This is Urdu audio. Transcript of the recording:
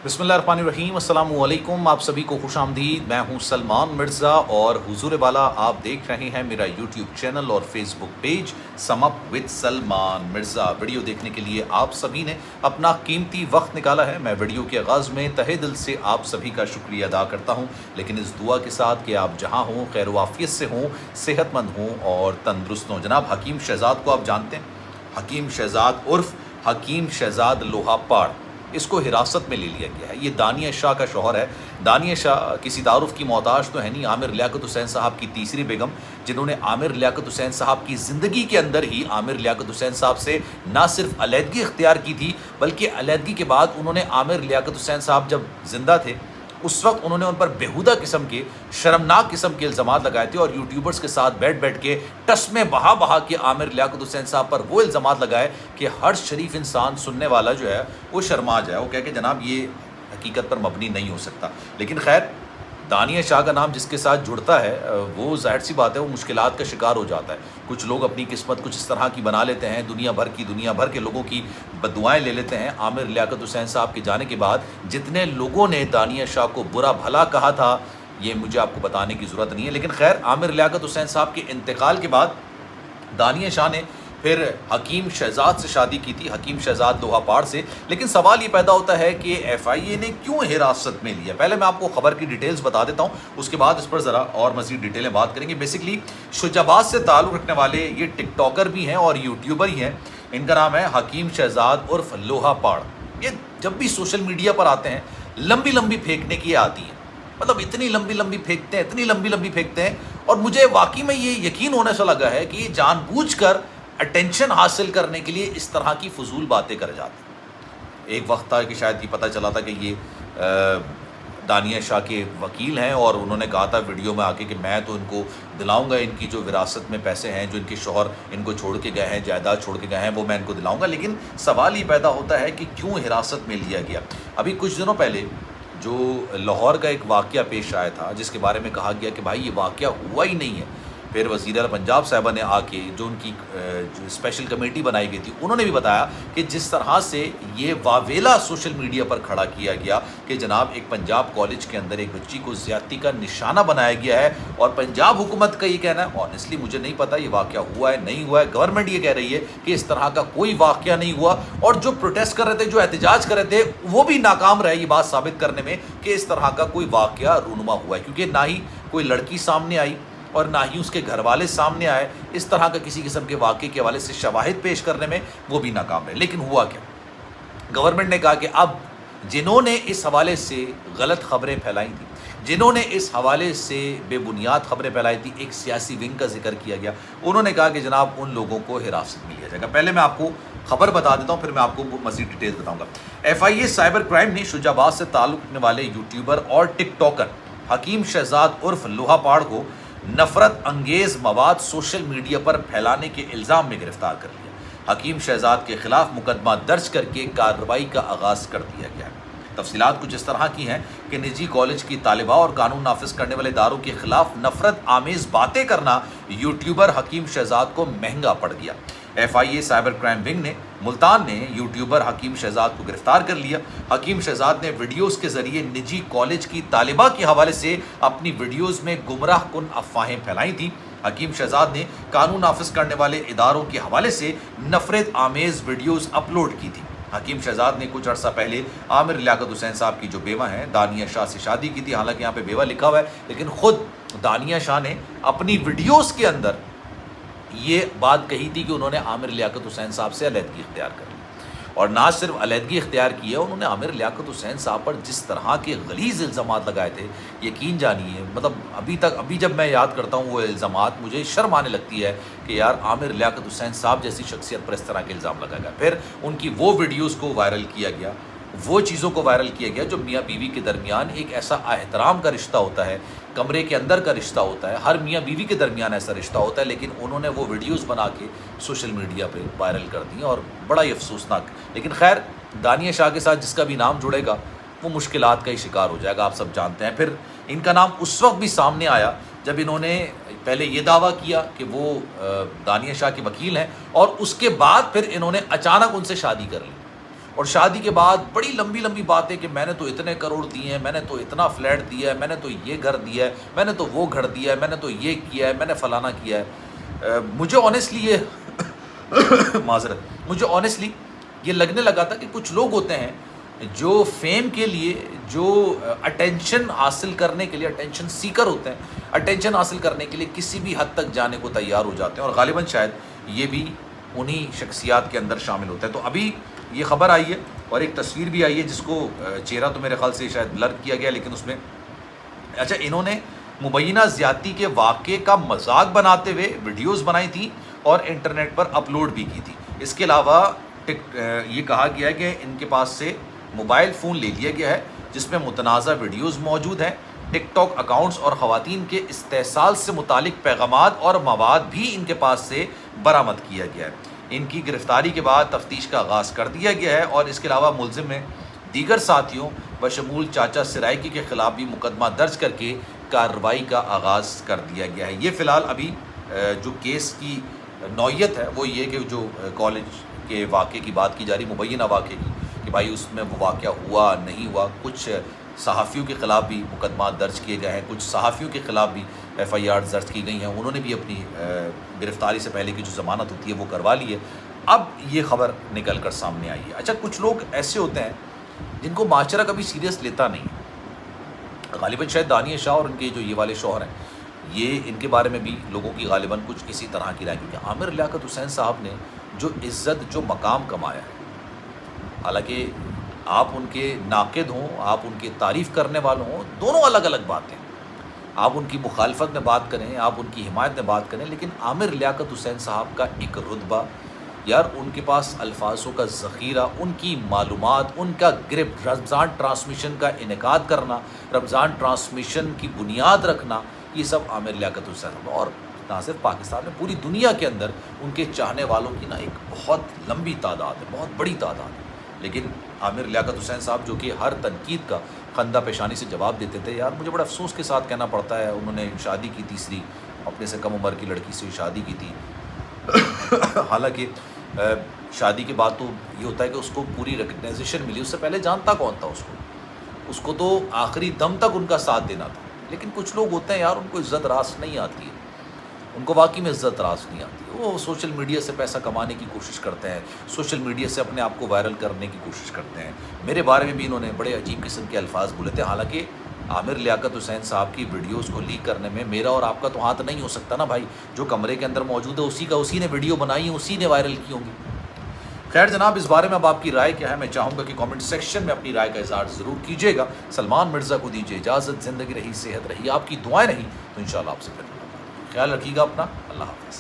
بسم اللہ الرحمن الرحیم، السلام علیکم، آپ سبھی کو خوش آمدید۔ میں ہوں سلمان مرزا اور حضور والا آپ دیکھ رہے ہیں میرا یوٹیوب چینل اور Facebook page sum up with Salman Mirza. Video دیکھنے کے لیے آپ سبھی نے اپنا قیمتی وقت نکالا ہے۔ میں ویڈیو کے آغاز میں تہہ دل سے آپ سبھی کا شکریہ ادا کرتا ہوں، لیکن اس دعا کے ساتھ کہ آپ جہاں ہوں خیر و عافیت سے ہوں، صحت مند ہوں اور تندرست ہوں۔ جناب حکیم شہزاد کو آپ جانتے ہیں؟ حکیم شہزاد عرف حکیم شہزاد لوہا پاڑ، اس کو حراست میں لے لیا گیا ہے۔ یہ دانیہ شاہ کا شوہر ہے۔ دانیہ شاہ کسی تعارف کی محتاج تو ہے نہیں، عامر لیاقت حسین صاحب کی تیسری بیگم، جنہوں نے عامر لیاقت حسین صاحب کی زندگی کے اندر ہی عامر لیاقت حسین صاحب سے نہ صرف علیحدگی اختیار کی تھی، بلکہ علیحدگی کے بعد انہوں نے عامر لیاقت حسین صاحب جب زندہ تھے اس وقت انہوں نے ان پر بیہودہ قسم کے شرمناک قسم کے الزامات لگائے تھے، اور یوٹیوبرز کے ساتھ بیٹھ کے ٹسمیں بہا کے عامر لیاقت حسین صاحب پر وہ الزامات لگائے کہ ہر شریف انسان سننے والا جو ہے وہ شرما جائے، وہ کہے کہ جناب یہ حقیقت پر مبنی نہیں ہو سکتا۔ لیکن خیر، دانیہ شاہ کا نام جس کے ساتھ جڑتا ہے وہ ظاہر سی بات ہے وہ مشکلات کا شکار ہو جاتا ہے۔ کچھ لوگ اپنی قسمت کچھ اس طرح کی بنا لیتے ہیں، دنیا بھر کے لوگوں کی بددعائیں لے لیتے ہیں۔ عامر لیاقت حسین صاحب کے جانے کے بعد جتنے لوگوں نے دانیہ شاہ کو برا بھلا کہا تھا یہ مجھے آپ کو بتانے کی ضرورت نہیں ہے۔ لیکن خیر، عامر لیاقت حسین صاحب کے انتقال کے بعد دانیہ شاہ نے پھر حکیم شہزاد سے شادی کی تھی، حکیم شہزاد لوہا پاڑ سے۔ لیکن سوال یہ پیدا ہوتا ہے کہ ایف آئی اے نے کیوں حراست میں لیا؟ پہلے میں آپ کو خبر کی ڈیٹیلز بتا دیتا ہوں، اس کے بعد اس پر ذرا اور مزید ڈیٹیلیں بات کریں گے۔ بیسکلی شجاع آباد سے تعلق رکھنے والے یہ ٹک ٹاکر بھی ہیں اور یوٹیوبر ہی ہیں۔ ان کا نام ہے حکیم شہزاد عرف لوہا پاڑ۔ یہ جب بھی سوشل میڈیا پر آتے ہیں لمبی پھینکنے کی آتی ہیں، مطلب اتنی لمبی پھینکتے ہیں، اور مجھے واقعی میں یہ یقین ہونے سے لگا ہے کہ یہ جان بوجھ کر اٹینشن حاصل کرنے کے لیے اس طرح کی فضول باتیں کر جاتے ہیں۔ ایک وقت تھا کہ شاید یہ پتہ چلا تھا کہ یہ دانیہ شاہ کے وکیل ہیں، اور انہوں نے کہا تھا ویڈیو میں آ کے کہ میں تو ان کو دلاؤں گا ان کی جو وراثت میں پیسے ہیں، جو ان کے شوہر ان کو چھوڑ کے گئے ہیں، جائیداد چھوڑ کے گئے ہیں، وہ میں ان کو دلاؤں گا۔ لیکن سوال یہ پیدا ہوتا ہے کہ کیوں حراست میں لیا گیا؟ ابھی کچھ دنوں پہلے جو لاہور کا ایک واقعہ پیش آیا تھا جس کے بارے میں کہا گیا کہ بھائی یہ واقعہ ہوا ہی نہیں ہے، پھر وزیر اعلیٰ پنجاب صاحبہ نے آ کے جو ان کی اسپیشل کمیٹی بنائی گئی تھی انہوں نے بھی بتایا کہ جس طرح سے یہ واویلا سوشل میڈیا پر کھڑا کیا گیا کہ جناب ایک پنجاب کالج کے اندر ایک بچی کو زیادتی کا نشانہ بنایا گیا ہے، اور پنجاب حکومت کا یہ کہنا ہے، آنیسٹلی مجھے نہیں پتا یہ واقعہ ہوا ہے نہیں ہوا ہے، گورنمنٹ یہ کہہ رہی ہے کہ اس طرح کا کوئی واقعہ نہیں ہوا، اور جو پروٹیسٹ کر رہے تھے، جو احتجاج کر رہے تھے، وہ بھی ناکام رہے یہ بات ثابت کرنے میں کہ اس طرح کا کوئی واقعہ رونما ہوا ہے، کیونکہ نہ ہی کوئی لڑکی سامنے آئی اور نہ ہی اس کے گھر والے سامنے آئے اس طرح کا کسی قسم کے واقعے کے حوالے سے شواہد پیش کرنے میں، وہ بھی ناکام رہے۔ لیکن ہوا کیا؟ گورنمنٹ نے کہا کہ اب جنہوں نے اس حوالے سے غلط خبریں پھیلائی تھیں، جنہوں نے اس حوالے سے بے بنیاد خبریں پھیلائی تھی، ایک سیاسی ونگ کا ذکر کیا گیا، انہوں نے کہا کہ جناب ان لوگوں کو حراست میں لیا جائے گا۔ پہلے میں آپ کو خبر بتا دیتا ہوں، پھر میں آپ کو مزید ڈیٹیلز بتاؤں گا۔ F I A cyber crime نے شجاع آباد سے تعلق رکھنے والے یوٹیوبر اور ٹک ٹاکر حکیم شہزاد عرف لوہا پاڑ کو نفرت انگیز مواد سوشل میڈیا پر پھیلانے کے الزام میں گرفتار کر لیا۔ حکیم شہزاد کے خلاف مقدمہ درج کر کے کارروائی کا آغاز کر دیا گیا ہے۔ تفصیلات کچھ اس طرح کی ہیں کہ نجی کالج کی طالبہ اور قانون نافذ کرنے والے اداروں کے خلاف نفرت آمیز باتیں کرنا یوٹیوبر حکیم شہزاد کو مہنگا پڑ گیا۔ F I A cyber crime wing نے ملتان نے یوٹیوبر حکیم شہزاد کو گرفتار کر لیا۔ حکیم شہزاد نے ویڈیوز کے ذریعے نجی کالج کی طالبہ کے حوالے سے اپنی ویڈیوز میں گمراہ کن افواہیں پھیلائی تھیں۔ حکیم شہزاد نے قانون نافذ کرنے والے اداروں کے حوالے سے نفرت آمیز ویڈیوز اپلوڈ کی تھی۔ حکیم شہزاد نے کچھ عرصہ پہلے عامر لیاقت حسین صاحب کی جو بیوہ ہیں دانیہ شاہ سے شادی کی تھی، حالانکہ یہاں پہ بیوہ لکھا ہوا ہے، لیکن خود دانیہ شاہ نے اپنی ویڈیوز کے اندر یہ بات کہی تھی کہ انہوں نے عامر لیاقت حسین صاحب سے علیحدگی اختیار کر لی، اور نہ صرف علیحدگی اختیار کی ہے، انہوں نے عامر لیاقت حسین صاحب پر جس طرح کے غلیظ الزامات لگائے تھے، یقین جانیے مطلب ابھی جب میں یاد کرتا ہوں وہ الزامات مجھے شرم آنے لگتی ہے کہ یار عامر لیاقت حسین صاحب جیسی شخصیت پر اس طرح کے الزام لگا گیا۔ پھر ان کی وہ ویڈیوز کو وائرل کیا گیا، وہ چیزوں کو وائرل کیا گیا جو میاں بیوی کے درمیان ایک ایسا احترام کا رشتہ ہوتا ہے، کمرے کے اندر کا رشتہ ہوتا ہے، ہر میاں بیوی کے درمیان ایسا رشتہ ہوتا ہے، لیکن انہوں نے وہ ویڈیوز بنا کے سوشل میڈیا پہ وائرل کر دی، اور بڑا ہی افسوسناک۔ لیکن خیر، دانیہ شاہ کے ساتھ جس کا بھی نام جڑے گا وہ مشکلات کا ہی شکار ہو جائے گا، آپ سب جانتے ہیں۔ پھر ان کا نام اس وقت بھی سامنے آیا جب انہوں نے پہلے یہ دعویٰ کیا کہ وہ دانیہ شاہ کے وکیل ہیں، اور اس کے بعد پھر انہوں نے اچانک ان سے شادی کر لی۔ اور شادی کے بعد بڑی لمبی لمبی باتیں کہ میں نے تو اتنے کروڑ دیے ہیں، میں نے تو اتنا فلیٹ دیا ہے، میں نے تو یہ گھر دیا ہے، میں نے تو وہ گھر دیا ہے، میں نے تو یہ کیا ہے، میں نے فلانا کیا ہے۔ مجھے آنیسٹلی یہ معذرت، مجھے آنیسٹلی یہ لگنے لگا تھا کہ کچھ لوگ ہوتے ہیں جو فیم کے لیے، جو اٹینشن حاصل کرنے کے لیے، اٹینشن سیکر ہوتے ہیں، اٹینشن حاصل کرنے کے لیے کسی بھی حد تک جانے کو تیار ہو جاتے ہیں، اور غالباً شاید یہ بھی انہی شخصیات کے اندر شامل ہوتا ہے۔ تو ابھی یہ خبر آئی ہے اور ایک تصویر بھی آئی ہے جس کو چہرہ تو میرے خیال سے شاید بلر کیا گیا، لیکن اس میں اچھا انہوں نے مبینہ زیادتی کے واقعے کا مذاق بناتے ہوئے ویڈیوز بنائی تھی اور انٹرنیٹ پر اپلوڈ بھی کی تھی۔ اس کے علاوہ یہ کہا گیا ہے کہ ان کے پاس سے موبائل فون لے لیا گیا ہے جس میں متنازع ویڈیوز موجود ہیں، ٹک ٹاک اکاؤنٹس اور خواتین کے استحصال سے متعلق پیغامات اور مواد بھی ان کے پاس سے برآمد کیا گیا ہے۔ ان کی گرفتاری کے بعد تفتیش کا آغاز کر دیا گیا ہے اور اس کے علاوہ ملزم میں دیگر ساتھیوں بشمول چاچا سرائکی کے خلاف بھی مقدمہ درج کر کے کارروائی کا آغاز کر دیا گیا ہے۔ یہ فی الحال ابھی جو کیس کی نوعیت ہے وہ یہ کہ جو کالج کے واقعے کی بات کی جا رہی، مبینہ واقعے کی، کہ بھائی اس میں وہ واقعہ ہوا نہیں ہوا۔ کچھ صحافیوں کے خلاف بھی مقدمات درج کیے گئے ہیں، کچھ صحافیوں کے خلاف بھی ایف آئی آر درج کی گئی ہیں، انہوں نے بھی اپنی گرفتاری سے پہلے کی جو ضمانت ہوتی ہے وہ کروا لی ہے۔ اب یہ خبر نکل کر سامنے آئی ہے۔ اچھا کچھ لوگ ایسے ہوتے ہیں جن کو معاشرہ کبھی سیریس لیتا نہیں ہے، غالباً شاید دانیہ شاہ اور ان کے جو یہ والے شوہر ہیں، یہ ان کے بارے میں بھی لوگوں کی غالباً کچھ اسی طرح کی رائے، کیونکہ عامر لیاقت حسین صاحب نے جو عزت، جو مقام کمایا ہے، حالانکہ آپ ان کے ناقد ہوں، آپ ان کی تعریف کرنے والوں ہوں، دونوں الگ الگ باتیں، آپ ان کی مخالفت میں بات کریں، آپ ان کی حمایت میں بات کریں، لیکن عامر لیاقت حسین صاحب کا ایک رتبہ، یار ان کے پاس الفاظوں کا ذخیرہ، ان کی معلومات، ان کا گرپ، رمضان ٹرانسمیشن کا انعقاد کرنا، رمضان ٹرانسمیشن کی بنیاد رکھنا، یہ سب عامر لیاقت حسین صاحب، اور نہ صرف پاکستان میں پوری دنیا کے اندر ان کے چاہنے والوں کی ایک بہت لمبی تعداد ہے، بہت بڑی تعداد ہے۔ لیکن عامر لیاقت حسین صاحب جو کہ ہر تنقید کا خندہ پیشانی سے جواب دیتے تھے، یار مجھے بڑا افسوس کے ساتھ کہنا پڑتا ہے، انہوں نے شادی کی تیسری اپنے سے کم عمر کی لڑکی سے شادی کی تھی، حالانکہ شادی کے بعد تو یہ ہوتا ہے کہ اس کو پوری ریکگنائزیشن ملی، اس سے پہلے جانتا کون تھا اس کو تو آخری دم تک ان کا ساتھ دینا تھا۔ لیکن کچھ لوگ ہوتے ہیں یار ان کو عزت راس نہیں آتی ہے، ان کو واقعی میں عزت راس نہیں آتی، وہ سوشل میڈیا سے پیسہ کمانے کی کوشش کرتے ہیں، سوشل میڈیا سے اپنے آپ کو وائرل کرنے کی کوشش کرتے ہیں۔ میرے بارے میں بھی انہوں نے بڑے عجیب قسم کے الفاظ بولے تھے، حالانکہ عامر لیاقت حسین صاحب کی ویڈیوز کو لیک کرنے میں میرا اور آپ کا تو ہاتھ نہیں ہو سکتا نا بھائی، جو کمرے کے اندر موجود ہے اسی نے ویڈیو بنائی ہے، اسی نے وائرل کی ہوں گی۔ خیر جناب، اس بارے میں اب آپ کی رائے کیا ہے؟ میں چاہوں گا کہ کامنٹ سیکشن میں اپنی رائے کا اظہار ضرور کیجیے گا۔ سلمان مرزا کو دیجیے اجازت، زندگی رہی، صحت رہی، آپ کی دعائیں رہیں تو انشاءاللہ آپ سے پھر ملاقات ہوگی۔ خیال رکھیے گا اپنا، اللہ حافظ۔